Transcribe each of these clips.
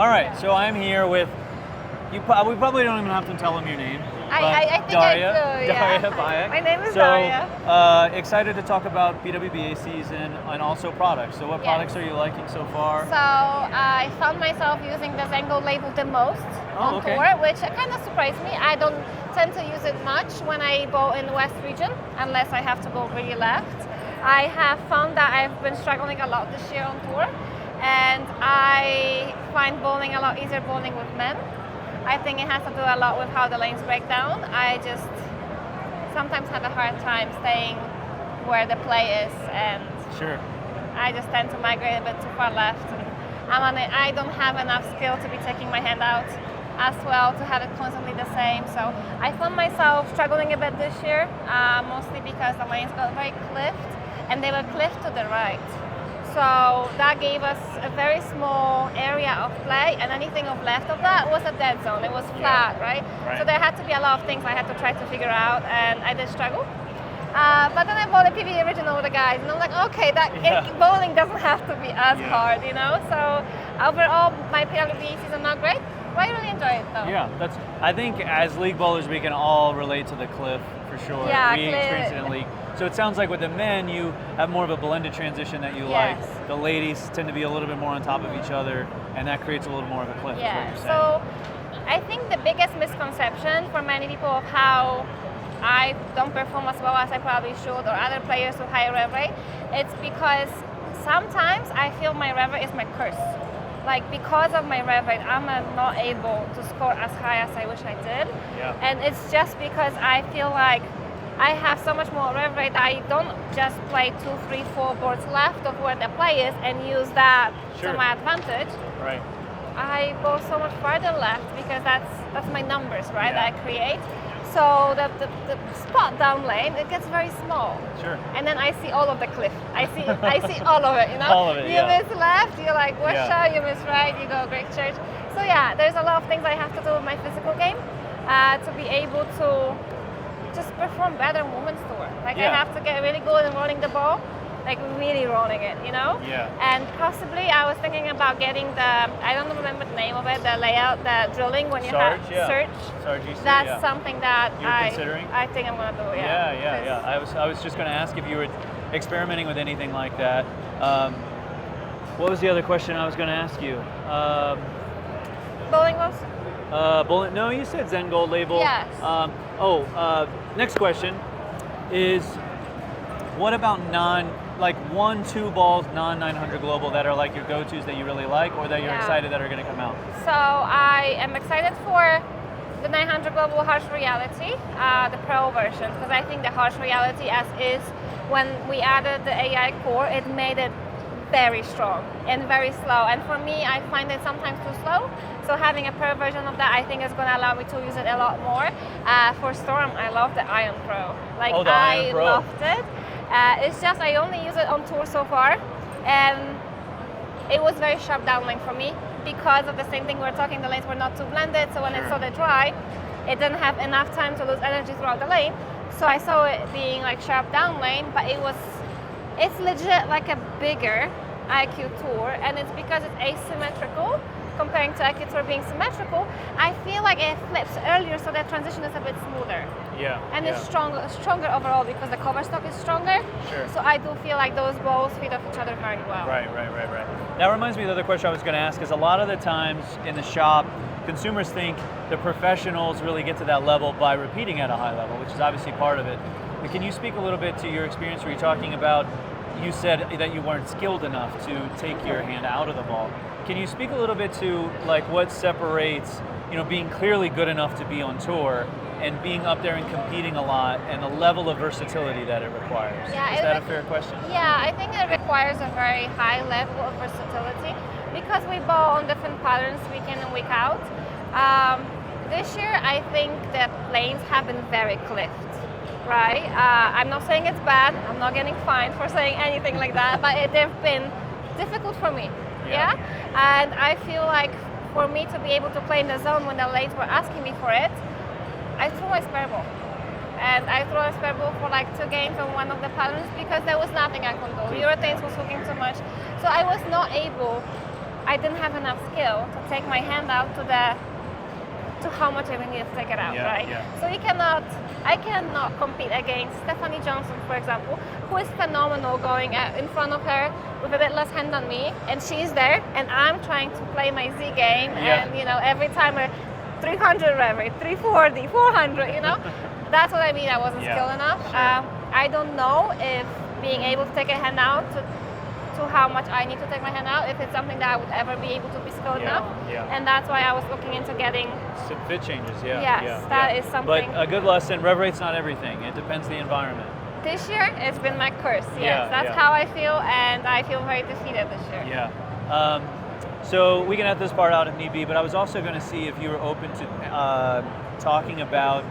All right, so I'm here with you. We probably don't even have to tell them your name. I think Daria, I do, yeah. Daria Pajak. My name is Daria. Excited to talk about BWBA season and also products. So what products are you liking so far? So I found myself using the Zen Gold label the most on tour, which kind of surprised me. I don't tend to use it much when I bowl in the West region, unless I have to go really left. I have found that I've been struggling a lot this year on tour, and I find bowling a lot easier bowling with men. I think it has to do a lot with how the lanes break down. I just sometimes have a hard time staying where the play is, and I just tend to migrate a bit too far left. I don't have enough skill to be taking my hand out as well to have it constantly the same. So I found myself struggling a bit this year, mostly because the lanes got very cliffed, and they were cliffed to the right. So that gave us a very small area of play, and anything of left of that was a dead zone. It was flat, right? So there had to be a lot of things I had to try to figure out, and I did struggle. But then I bowled a PB original with the guys, and I'm like, okay, bowling doesn't have to be as hard, you know? So overall, my PWB season not great, but I really enjoy it though. Yeah, I think as league bowlers, we can all relate to the cliff for sure. Yeah, we experienced it in league. So it sounds like with the men, you have more of a blended transition that you like. The ladies tend to be a little bit more on top of each other, and that creates a little more of a cliff. Yeah, so I think the biggest misconception for many people of how I don't perform as well as I probably should, or other players with higher rev rate, it's because sometimes I feel my rev rate is my curse. Like, because of my rev rate, I'm not able to score as high as I wish I did. And it's just because I feel like I have so much more rev rate that I don't just play 2, 3, 4 boards left of where the play is and use that to my advantage. I go so much farther left because that's my numbers, right, that I create. So the spot down lane, it gets very small. And then I see all of the cliff. I see all of it, you know? All of it, you miss left, you're like, Wesha, you miss right, you go Great Church. So yeah, there's a lot of things I have to do with my physical game to be able to just perform better in women's tour. Like I have to get really good in rolling the ball, like really rolling it, you know? And possibly I was thinking about getting I don't remember the name of it, the layout, the drilling when you have search. That's something that I think I'm gonna do, I was just gonna ask if you were experimenting with anything like that. What was the other question I was gonna ask you? Bowling balls? Bullet? No, you said Zen Gold label. Yes. Next question is, what about 1, 2 balls, non-900 global that are like your go-tos that you really like, or that you're excited that are going to come out? So I am excited for the 900 global harsh reality, the pro version, because I think the harsh reality as is, when we added the AI core, it made it very strong and very slow. And for me, I find it sometimes too slow. So having a pro version of that, I think is going to allow me to use it a lot more. For Storm, I love the Iron Pro. Like, I loved it. It's just I only use it on tour so far, and it was very sharp downlane for me because of the same thing we were talking. The lanes were not too blended, so when it started dry, it didn't have enough time to lose energy throughout the lane. So I saw it being like sharp downlane, but it's legit like a bigger IQ Tour, and it's because it's asymmetrical comparing to IQ Tour being symmetrical. I feel like it flips earlier, so that transition is a bit smoother. And it's stronger overall because the cover stock is stronger. So I do feel like those balls feed off each other very well. Right. That reminds me of the other question I was going to ask, is a lot of the times in the shop, consumers think the professionals really get to that level by repeating at a high level, which is obviously part of it. But can you speak a little bit to your experience where you're talking about, you said that you weren't skilled enough to take your hand out of the ball. Can you speak a little bit to like what separates, being clearly good enough to be on tour and being up there and competing a lot, and the level of versatility that it requires? Is that a fair question? Yeah, I think it requires a very high level of versatility because we bowl on different patterns week in and week out. This year, I think the lanes have been very cliffed. Right? I'm not saying it's bad. I'm not getting fined for saying anything like that, but they've been difficult for me. And I feel like for me to be able to play in the zone when the lanes were asking me for it, I threw my spare ball. And I threw a spare ball for like 2 games on one of the patterns because there was nothing I could do. Urethane was hooking too much. So I was not able I didn't have enough skill to take my hand out to how much I really need to take it out, right? Yeah. So I cannot compete against Stephanie Johnson, for example, who is phenomenal going in front of her with a bit less hand than me, and she's there, and I'm trying to play my Z game, and every time 300 reverie, 340, 400, That's what I mean, I wasn't skilled enough. Sure. I don't know if being able to take a hand out to how much I need to take my hand out, if it's something that I would ever be able to be skilled enough. And that's why I was looking into getting some fit changes, Yes, that is something. But a good lesson, rev rate's not everything. It depends the environment. This year, it's been my curse, yes. That's how I feel, and I feel very defeated this year. Yeah. So we can edit this part out if need be, but I was also going to see if you were open to talking about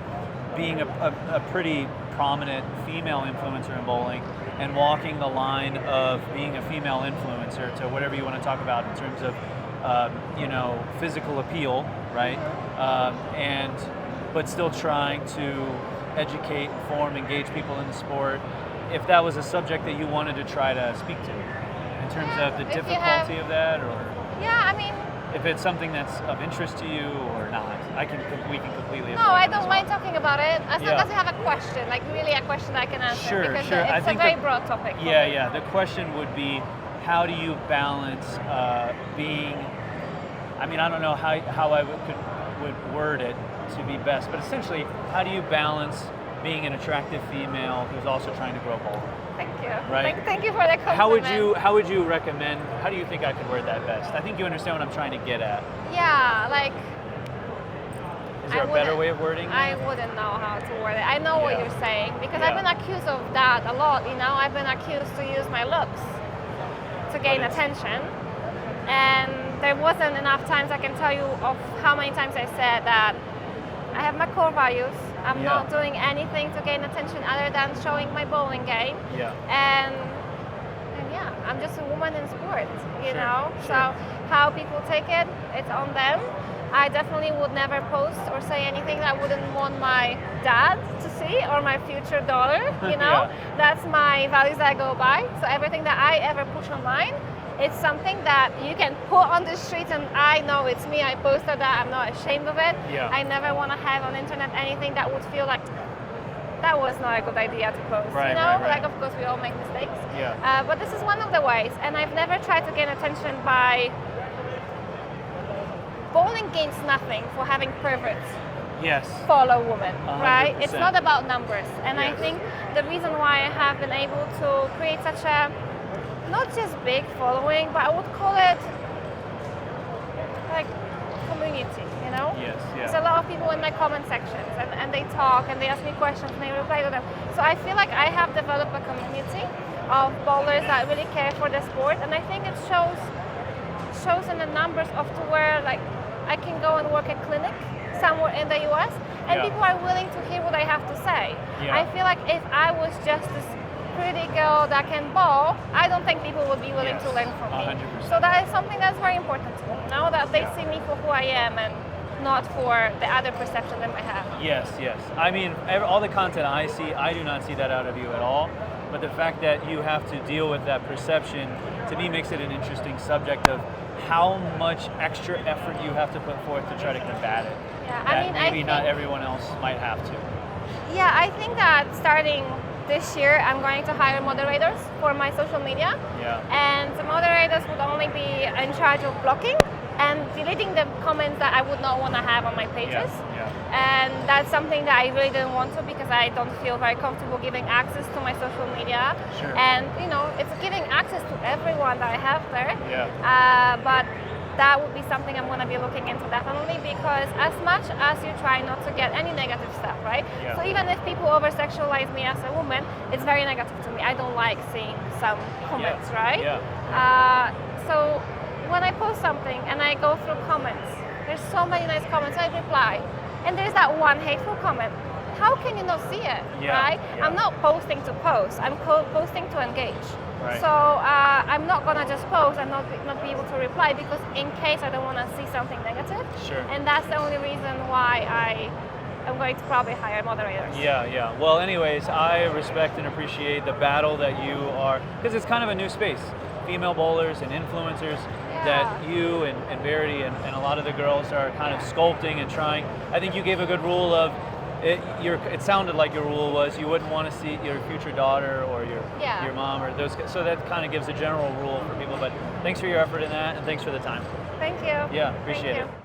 being a pretty prominent female influencer in bowling and walking the line of being a female influencer to whatever you want to talk about in terms of physical appeal, right? But still trying to educate, inform, engage people in the sport. If that was a subject that you wanted to try to speak to, in terms of the difficulty of that, or if it's something that's of interest to you or not, we can completely. No, I don't mind talking about it as long as you have a question, like really a question I can answer. Sure, because sure. it's a very broad topic. Yeah. The question would be, how do you balance being? I don't know how I would word it to be best, but essentially, how do you balance being an attractive female who's also trying to grow bowling? Thank you. Right. Thank you for the compliment. How would you recommend? How do you think I could word that best? I think you understand what I'm trying to get at. Yeah, like. Is there a better way of wording that? I wouldn't know how to word it. I know what you're saying because I've been accused of that a lot. I've been accused to use my looks to gain attention, and there wasn't enough times I can tell you of how many times I said that I have my core values. I'm not doing anything to gain attention other than showing my bowling game. And I'm just a woman in sport, you know? Sure. So how people take it, it's on them. I definitely would never post or say anything that I wouldn't want my dad to see or my future daughter, That's my values that I go by. So everything that I ever push online, it's something that you can put on the streets and I know it's me, I posted that, I'm not ashamed of it. I never want to have on the internet anything that would feel like that was not a good idea to post, right. Like of course we all make mistakes. But this is one of the ways, and I've never tried to gain attention by bowling gains nothing for having perverts follow women, 100%. right? It's not about numbers, and I think the reason why I have been able to create such a not just big following, but I would call it like community, There's a lot of people in my comment sections and they talk and they ask me questions and I reply to them. So I feel like I have developed a community of bowlers that really care for the sport, and I think it shows in the numbers of to where like I can go and work a clinic somewhere in the US and people are willing to hear what I have to say. I feel like if I was just this pretty girl that can bowl, I don't think people would be willing to learn from me. 100%. So that is something that's very important to me, that they see me for who I am and not for the other perception they might have. Yes. All the content I see, I do not see that out of you at all. But the fact that you have to deal with that perception, to me, makes it an interesting subject of how much extra effort you have to put forth to try to combat it. I think not everyone else might have to. Yeah, I think that starting this year, I'm going to hire moderators for my social media. And the moderators would only be in charge of blocking and deleting the comments that I would not want to have on my pages. And that's something that I really didn't want to because I don't feel very comfortable giving access to my social media. And it's giving access to everyone that I have there. But that would be something I'm going to be looking into definitely, because as much as you try not to get any negative stuff, right? So even if people over-sexualize me as a woman, it's very negative to me. I don't like seeing some comments, right? So when I post something and I go through comments, there's so many nice comments, I reply. And there's that one hateful comment. How can you not see it, right? I'm not posting to post, I'm posting to engage. So I'm not gonna just post and not be able to reply because in case I don't want to see something negative. And that's the only reason why I'm going to probably hire moderators. Well, anyways, I respect and appreciate the battle that you are, because it's kind of a new space. Female bowlers and influencers. that you and Verity and a lot of the girls are kind of sculpting and trying. I think you gave a good rule of, it sounded like your rule was you wouldn't want to see your future daughter or your mom or those, so that kind of gives a general rule for people. But thanks for your effort in that, and thanks for the time. Thank you. Yeah, appreciate Thank it. you.